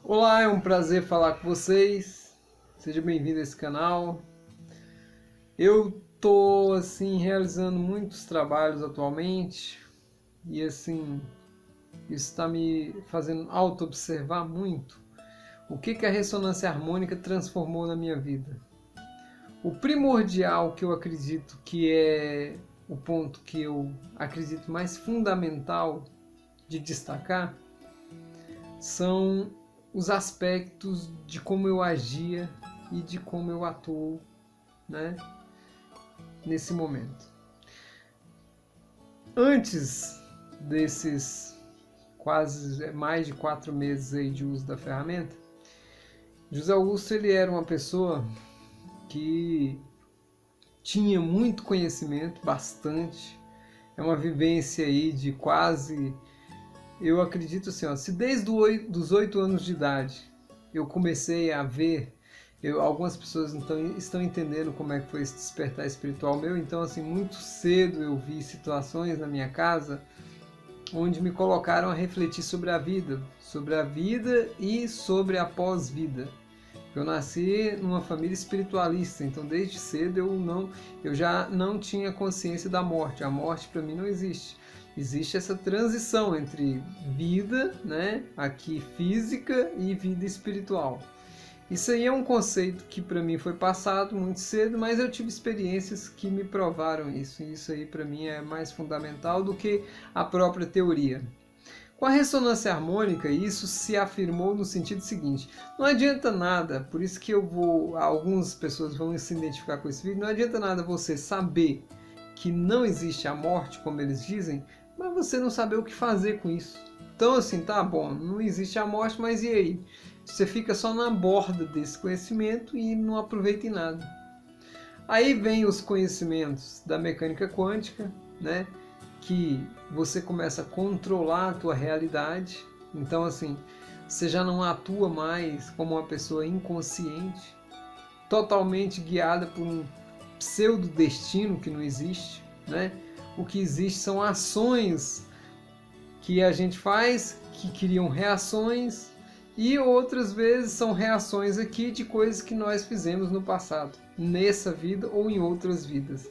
Olá, é um prazer falar com vocês. Seja bem-vindo a esse canal. Eu tô assim realizando muitos trabalhos atualmente e assim isso está me fazendo auto-observar muito o que a ressonância harmônica transformou na minha vida. O primordial que eu acredito que é o ponto que eu acredito mais fundamental de destacar são os aspectos de como eu agia e de como eu atuo, né, nesse momento. Antes desses quase mais de 4 meses aí de uso da ferramenta, José Augusto ele era uma pessoa que tinha muito conhecimento, bastante. É uma vivência aí de quase, eu acredito assim, ó, se desde os 8 anos de idade eu comecei a ver, algumas pessoas então estão entendendo como é que foi esse despertar espiritual meu, então assim, muito cedo eu vi situações na minha casa onde me colocaram a refletir sobre a vida e sobre a pós-vida. Eu nasci numa família espiritualista, então desde cedo eu já não tinha consciência da morte. A morte para mim não existe. Existe essa transição entre vida, né, aqui física, e vida espiritual. Isso aí é um conceito que para mim foi passado muito cedo, mas eu tive experiências que me provaram isso. E isso aí para mim é mais fundamental do que a própria teoria. Com a ressonância harmônica, isso se afirmou no sentido seguinte: não adianta nada, por isso que algumas pessoas vão se identificar com esse vídeo, não adianta nada você saber que não existe a morte, como eles dizem, mas você não saber o que fazer com isso. Então assim, tá bom, não existe a morte, mas e aí? Você fica só na borda desse conhecimento e não aproveita em nada. Aí vem os conhecimentos da mecânica quântica, né? Que você começa a controlar a tua realidade. Então assim, você já não atua mais como uma pessoa inconsciente, totalmente guiada por um pseudo-destino que não existe, né? O que existe são ações que a gente faz, que criam reações, e outras vezes são reações aqui de coisas que nós fizemos no passado, nessa vida ou em outras vidas.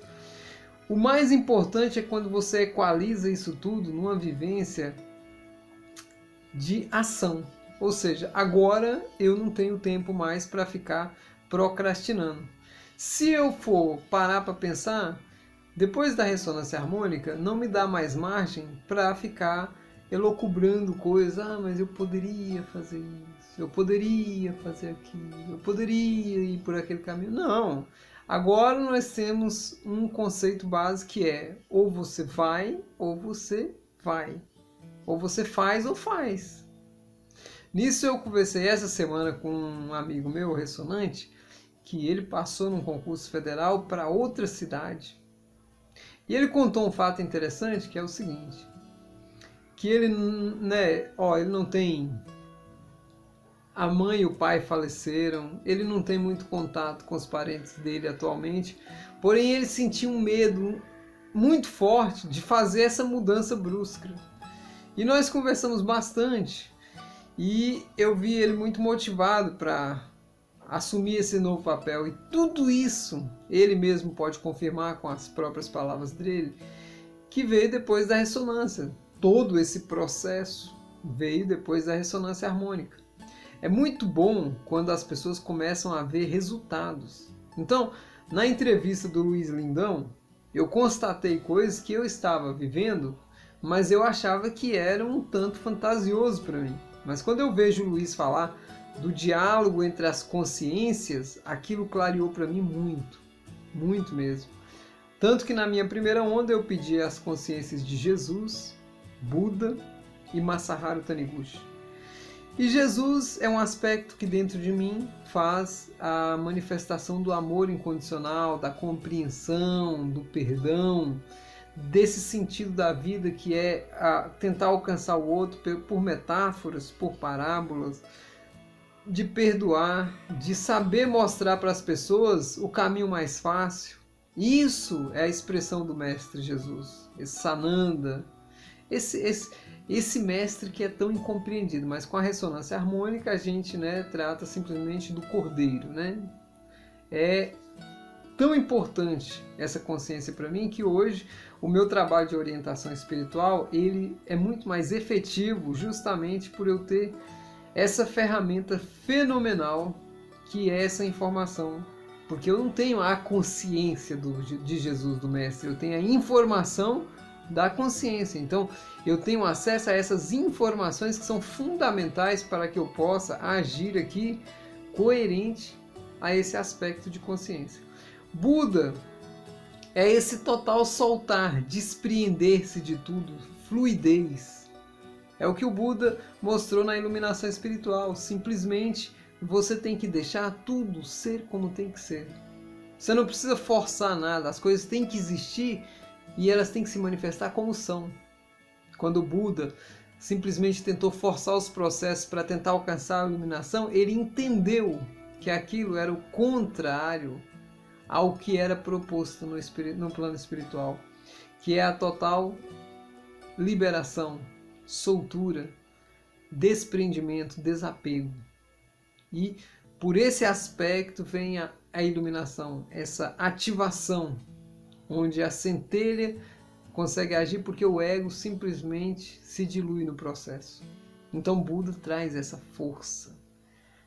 O mais importante é quando você equaliza isso tudo numa vivência de ação. Ou seja, agora eu não tenho tempo mais para ficar procrastinando. Se eu for parar para pensar, depois da ressonância harmônica, não me dá mais margem para ficar elocubrando coisas. Ah, mas eu poderia fazer isso, eu poderia fazer aquilo, eu poderia ir por aquele caminho. Não. Agora nós temos um conceito básico que é: ou você vai, ou você vai. Ou você faz ou faz. Nisso eu conversei essa semana com um amigo meu, ressonante, que ele passou num concurso federal para outra cidade. E ele contou um fato interessante, que é o seguinte: que ele, né, ele não tem, a mãe e o pai faleceram, ele não tem muito contato com os parentes dele atualmente, porém ele sentiu um medo muito forte de fazer essa mudança brusca. E nós conversamos bastante e eu vi ele muito motivado para assumir esse novo papel. E tudo isso ele mesmo pode confirmar com as próprias palavras dele, que veio depois da ressonância. Todo esse processo veio depois da ressonância harmônica. É muito bom quando as pessoas começam a ver resultados. Então, na entrevista do Luiz Lindão, eu constatei coisas que eu estava vivendo, mas eu achava que era um tanto fantasioso para mim. Mas quando eu vejo o Luiz falar do diálogo entre as consciências, aquilo clareou para mim muito, muito mesmo. Tanto que na minha primeira onda eu pedi as consciências de Jesus, Buda e Masaharu Taniguchi. E Jesus é um aspecto que dentro de mim faz a manifestação do amor incondicional, da compreensão, do perdão, desse sentido da vida que é tentar alcançar o outro por metáforas, por parábolas, de perdoar, de saber mostrar para as pessoas o caminho mais fácil. Isso é a expressão do Mestre Jesus, esse Sananda, esse mestre que é tão incompreendido. Mas com a ressonância harmônica a gente, né, trata simplesmente do cordeiro, né? É tão importante essa consciência para mim que hoje o meu trabalho de orientação espiritual ele é muito mais efetivo justamente por eu ter essa ferramenta fenomenal que é essa informação. Porque eu não tenho a consciência de Jesus, do Mestre, eu tenho a informação da consciência. Então, eu tenho acesso a essas informações que são fundamentais para que eu possa agir aqui coerente a esse aspecto de consciência. Buda é esse total soltar, despreender-se de tudo, fluidez. É o que o Buda mostrou na iluminação espiritual. Simplesmente você tem que deixar tudo ser como tem que ser. Você não precisa forçar nada, as coisas têm que existir e elas têm que se manifestar como são. Quando o Buda simplesmente tentou forçar os processos para tentar alcançar a iluminação, ele entendeu que aquilo era o contrário ao que era proposto no plano espiritual, que é a total liberação, soltura, desprendimento, desapego. E por esse aspecto vem a iluminação, essa ativação, onde a centelha consegue agir porque o ego simplesmente se dilui no processo. Então Buda traz essa força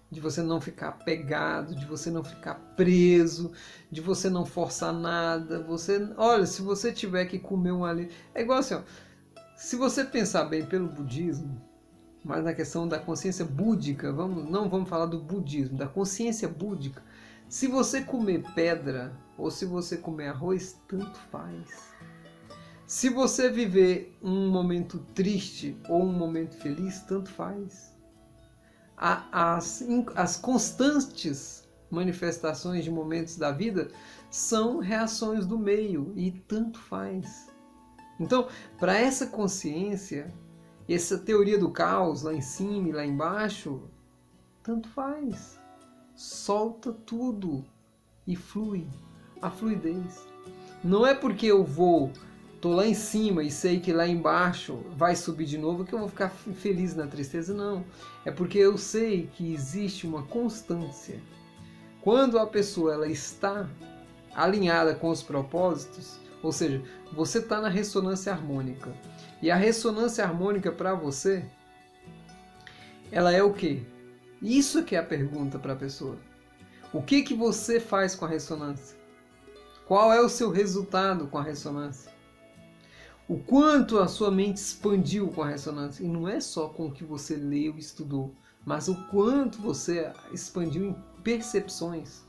de você não ficar apegado, de você não ficar preso, de você não forçar nada. Olha, se você tiver que comer um alimento... É igual assim, ó, se você pensar bem pelo budismo, mas na questão da consciência búdica, não vamos falar do budismo, da consciência búdica. Se você comer pedra ou se você comer arroz, tanto faz. Se você viver um momento triste ou um momento feliz, tanto faz. As constantes manifestações de momentos da vida são reações do meio e tanto faz. Então, para essa consciência, essa teoria do caos lá em cima e lá embaixo, tanto faz. Solta tudo e flui. A fluidez. Não é porque eu tô lá em cima e sei que lá embaixo vai subir de novo que eu vou ficar feliz na tristeza, não. É porque eu sei que existe uma constância. Quando a pessoa ela está alinhada com os propósitos, ou seja, você está na ressonância harmônica. E a ressonância harmônica para você, ela é o quê? Isso que é a pergunta para a pessoa. O que você faz com a ressonância? Qual é o seu resultado com a ressonância? O quanto a sua mente expandiu com a ressonância? E não é só com o que você leu e estudou, mas o quanto você expandiu em percepções,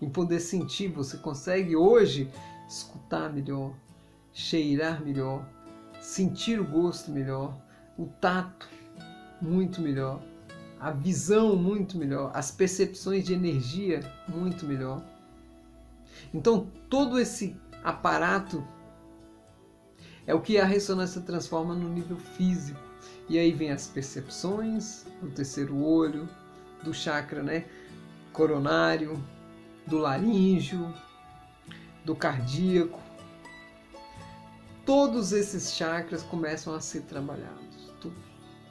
em poder sentir. Você consegue hoje escutar melhor, cheirar melhor, sentir o gosto melhor, o tato muito melhor, a visão muito melhor, as percepções de energia muito melhor. Então todo esse aparato é o que a ressonância transforma no nível físico. E aí vem as percepções do terceiro olho, do chakra, né, coronário, do laríngeo, do cardíaco. Todos esses chakras começam a ser trabalhados.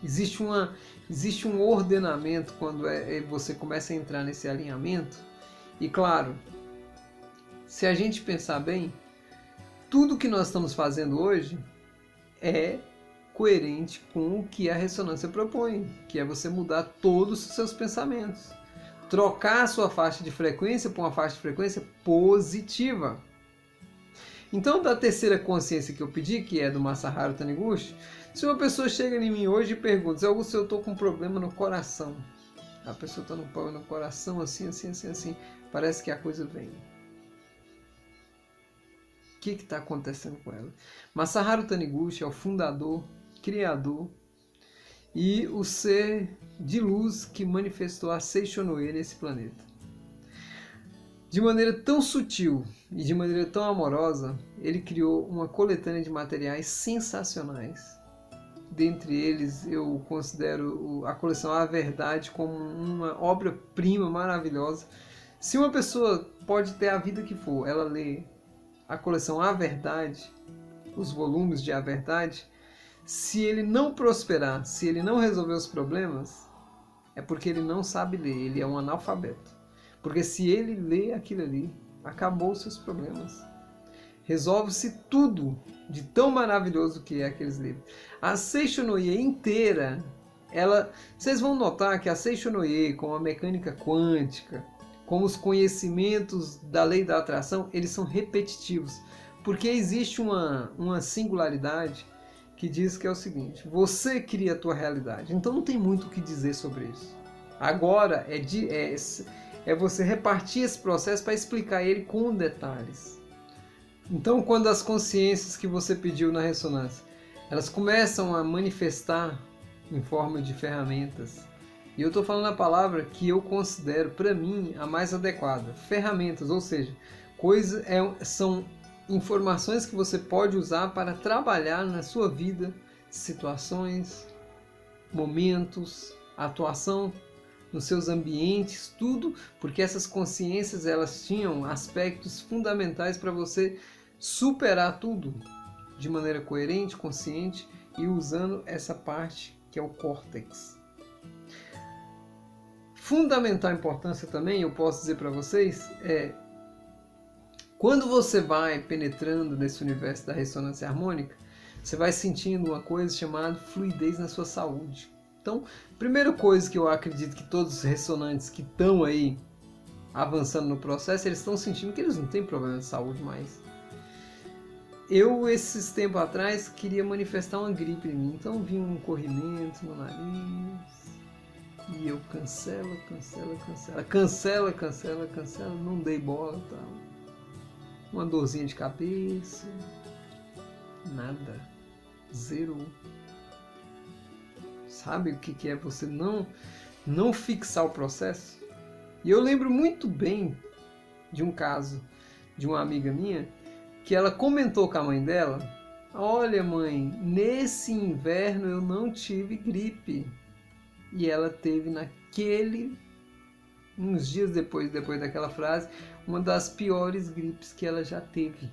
Existe um ordenamento quando você começa a entrar nesse alinhamento. E claro, se a gente pensar bem, tudo que nós estamos fazendo hoje é coerente com o que a ressonância propõe, que é você mudar todos os seus pensamentos. Trocar a sua faixa de frequência por uma faixa de frequência positiva. Então, da terceira consciência que eu pedi, que é do Masaharu Taniguchi, se uma pessoa chega em mim hoje e pergunta, Zé Augusto, eu estou com um problema no coração. A pessoa está no coração assim, parece que a coisa vem. O que está acontecendo com ela? Masaharu Taniguchi é o fundador, criador e o ser de luz que manifestou a Seishonoe nesse planeta. De maneira tão sutil e de maneira tão amorosa, ele criou uma coletânea de materiais sensacionais. Dentre eles, eu considero a coleção A Verdade como uma obra-prima maravilhosa. Se uma pessoa pode ter a vida que for, ela lê a coleção A Verdade, os volumes de A Verdade, Se ele não prosperar, se ele não resolver os problemas, é porque ele não sabe ler, ele é um analfabeto. Porque se ele lê aquilo ali, acabou os seus problemas. Resolve-se tudo de tão maravilhoso que é aqueles livros. A Seishonoye inteira, vocês vão notar que a Seishonoye, com a mecânica quântica, com os conhecimentos da lei da atração, eles são repetitivos. Porque existe uma singularidade que diz que é o seguinte: você cria a tua realidade. Então não tem muito o que dizer sobre isso. Agora é você repartir esse processo para explicar ele com detalhes. Então, quando as consciências que você pediu na ressonância, elas começam a manifestar em forma de ferramentas, e eu estou falando a palavra que eu considero, para mim, a mais adequada. Ferramentas, ou seja, são informações que você pode usar para trabalhar na sua vida, situações, momentos, atuação nos seus ambientes, tudo, porque essas consciências elas tinham aspectos fundamentais para você superar tudo de maneira coerente, consciente e usando essa parte que é o córtex. Fundamental importância também, eu posso dizer para vocês, quando você vai penetrando nesse universo da ressonância harmônica, você vai sentindo uma coisa chamada fluidez na sua saúde. Então, primeira coisa que eu acredito que todos os ressonantes que estão aí avançando no processo, eles estão sentindo que eles não têm problema de saúde mais. Eu, esses tempos atrás, queria manifestar uma gripe em mim, então vinha um corrimento no nariz, e eu cancela, não dei bola, tal. Uma dorzinha de cabeça, nada, zero. Sabe o que é você não fixar o processo? E eu lembro muito bem de um caso de uma amiga minha que ela comentou com a mãe dela: olha mãe, nesse inverno eu não tive gripe. E ela teve uns dias depois daquela frase, uma das piores gripes que ela já teve.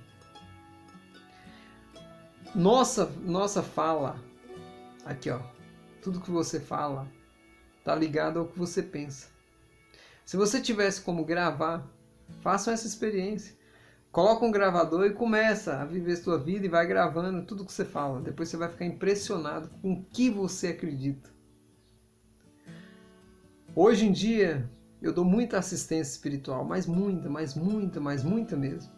Nossa fala, aqui ó, tudo que você fala está ligado ao que você pensa. Se você tivesse como gravar, façam essa experiência. Coloca um gravador e começa a viver sua vida e vai gravando tudo que você fala. Depois você vai ficar impressionado com o que você acredita. Hoje em dia, eu dou muita assistência espiritual, mas muita mesmo.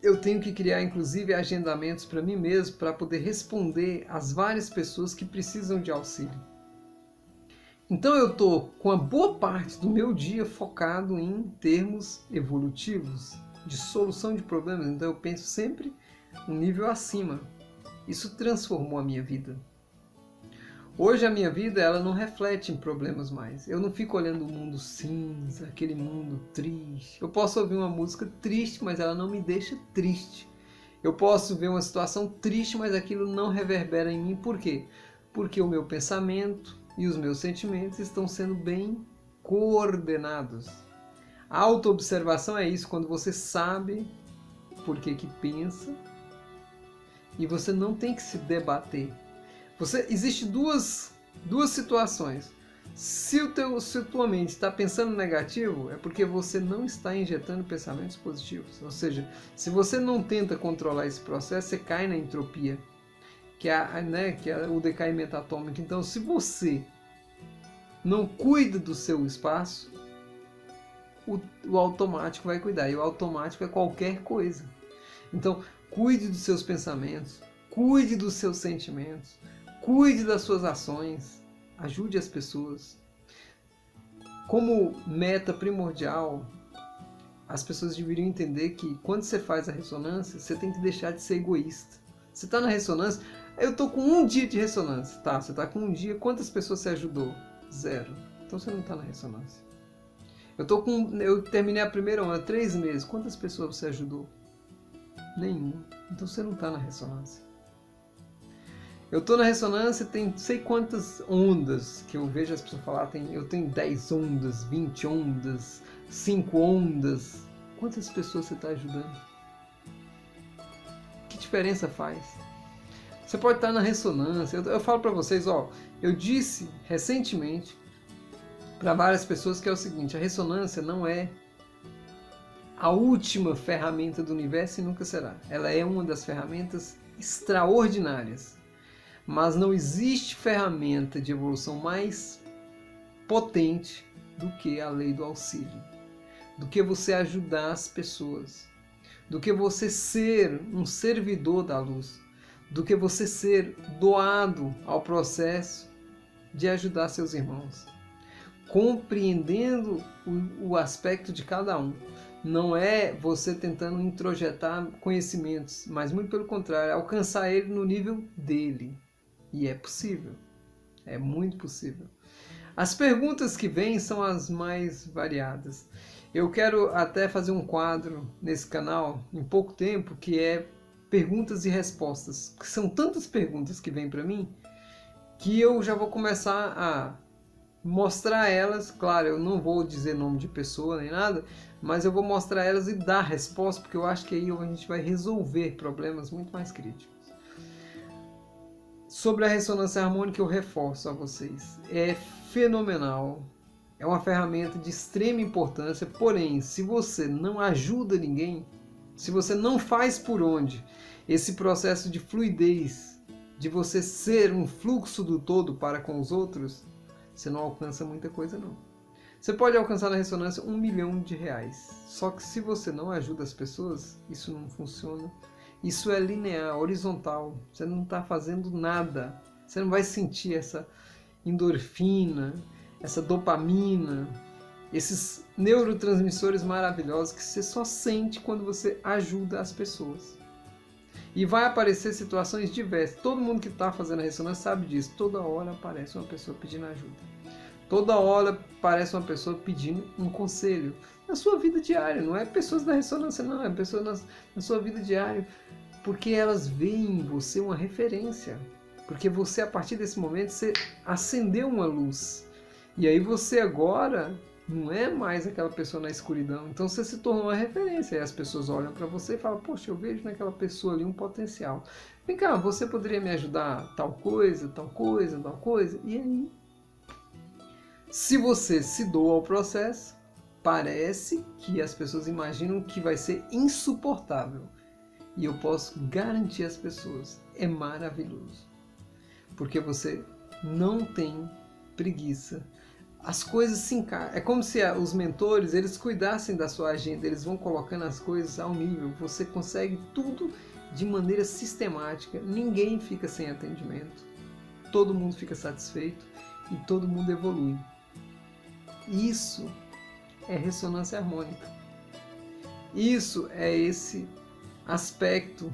Eu tenho que criar, inclusive, agendamentos para mim mesmo, para poder responder às várias pessoas que precisam de auxílio. Então eu estou com a boa parte do meu dia focado em termos evolutivos, de solução de problemas. Então eu penso sempre um nível acima. Isso transformou a minha vida. Hoje a minha vida ela não reflete em problemas mais. Eu não fico olhando o mundo cinza, aquele mundo triste. Eu posso ouvir uma música triste, mas ela não me deixa triste. Eu posso ver uma situação triste, mas aquilo não reverbera em mim. Por quê? Porque o meu pensamento e os meus sentimentos estão sendo bem coordenados. A autoobservação é isso, quando você sabe por que pensa e você não tem que se debater. Existe duas situações. Se a tua mente está pensando negativo, é porque você não está injetando pensamentos positivos. Ou seja, se você não tenta controlar esse processo, você cai na entropia, que é o decaimento atômico. Então, se você não cuida do seu espaço, o automático vai cuidar. E o automático é qualquer coisa. Então, cuide dos seus pensamentos, cuide dos seus sentimentos, cuide das suas ações, ajude as pessoas. Como meta primordial, as pessoas deveriam entender que quando você faz a ressonância, você tem que deixar de ser egoísta. Você está na ressonância, eu estou com 1 dia de ressonância. Tá, você está com 1 dia, quantas pessoas você ajudou? 0. Então você não está na ressonância. Eu terminei a primeira onda, 3 meses. Quantas pessoas você ajudou? Nenhuma. Então você não está na ressonância. Eu estou na ressonância, tem não sei quantas ondas que eu vejo as pessoas falar. Eu tenho 10 ondas, 20 ondas, 5 ondas. Quantas pessoas você está ajudando? Que diferença faz? Você pode estar na ressonância. Eu falo para vocês, ó, eu disse recentemente para várias pessoas que é o seguinte: a ressonância não é a última ferramenta do universo e nunca será. Ela é uma das ferramentas extraordinárias, mas não existe ferramenta de evolução mais potente do que a lei do auxílio, do que você ajudar as pessoas, do que você ser um servidor da luz, do que você ser doado ao processo de ajudar seus irmãos, compreendendo o aspecto de cada um. Não é você tentando introjetar conhecimentos, mas muito pelo contrário, alcançar ele no nível dele. E é possível, é muito possível. As perguntas que vêm são as mais variadas. Eu quero até fazer um quadro nesse canal, em pouco tempo, que é perguntas e respostas. São tantas perguntas que vêm para mim, que eu já vou começar a mostrar elas. Claro, eu não vou dizer nome de pessoa nem nada, mas eu vou mostrar elas e dar resposta, porque eu acho que aí a gente vai resolver problemas muito mais críticos. Sobre a ressonância harmônica, eu reforço a vocês. É fenomenal. É uma ferramenta de extrema importância, porém, se você não ajuda ninguém, se você não faz por onde esse processo de fluidez, de você ser um fluxo do todo para com os outros, você não alcança muita coisa não. Você pode alcançar na ressonância R$1 milhão, só que se você não ajuda as pessoas, isso não funciona. Isso é linear, horizontal, você não está fazendo nada, você não vai sentir essa endorfina, essa dopamina, esses neurotransmissores maravilhosos que você só sente quando você ajuda as pessoas. E vai aparecer situações diversas. Todo mundo que está fazendo a ressonância sabe disso. Toda hora aparece uma pessoa pedindo ajuda. Toda hora aparece uma pessoa pedindo um conselho. Na sua vida diária. Não é pessoas da ressonância, não. É pessoas na sua vida diária. Porque elas veem em você uma referência. Porque você, a partir desse momento, você acendeu uma luz. E aí você agora não é mais aquela pessoa na escuridão. Então você se tornou uma referência. E as pessoas olham para você e falam: poxa, eu vejo naquela pessoa ali um potencial. Vem cá, você poderia me ajudar tal coisa, tal coisa, tal coisa? E aí, se você se doa ao processo, parece que as pessoas imaginam que vai ser insuportável. E eu posso garantir às pessoas, é maravilhoso. Porque você não tem preguiça. As coisas se encaixam. É como se os mentores, eles cuidassem da sua agenda, eles vão colocando as coisas ao nível. Você consegue tudo de maneira sistemática. Ninguém fica sem atendimento. Todo mundo fica satisfeito e todo mundo evolui. Isso é ressonância harmônica. Isso é esse aspecto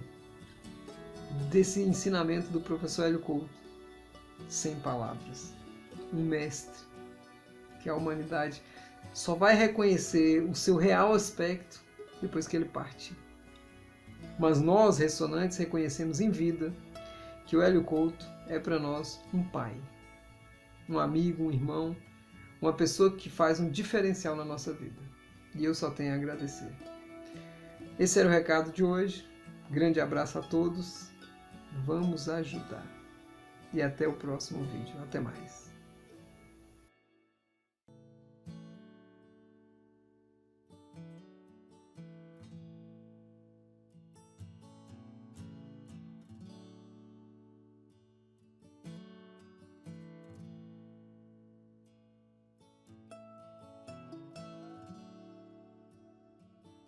desse ensinamento do professor Hélio Couto. Sem palavras. Um mestre que a humanidade só vai reconhecer o seu real aspecto depois que ele partir. Mas nós, ressonantes, reconhecemos em vida que o Hélio Couto é para nós um pai, um amigo, um irmão, uma pessoa que faz um diferencial na nossa vida. E eu só tenho a agradecer. Esse era o recado de hoje. Grande abraço a todos. Vamos ajudar. E até o próximo vídeo. Até mais.